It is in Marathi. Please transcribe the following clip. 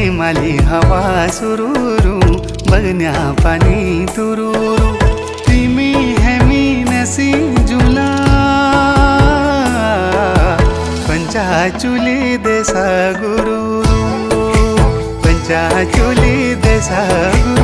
प्रेमाली हवा सुरूरू बगन्या पानी तुरूरू तिमी हेमी नसी जुला पंचाचुली देसा गुरु पंचाचुली देसा गुरु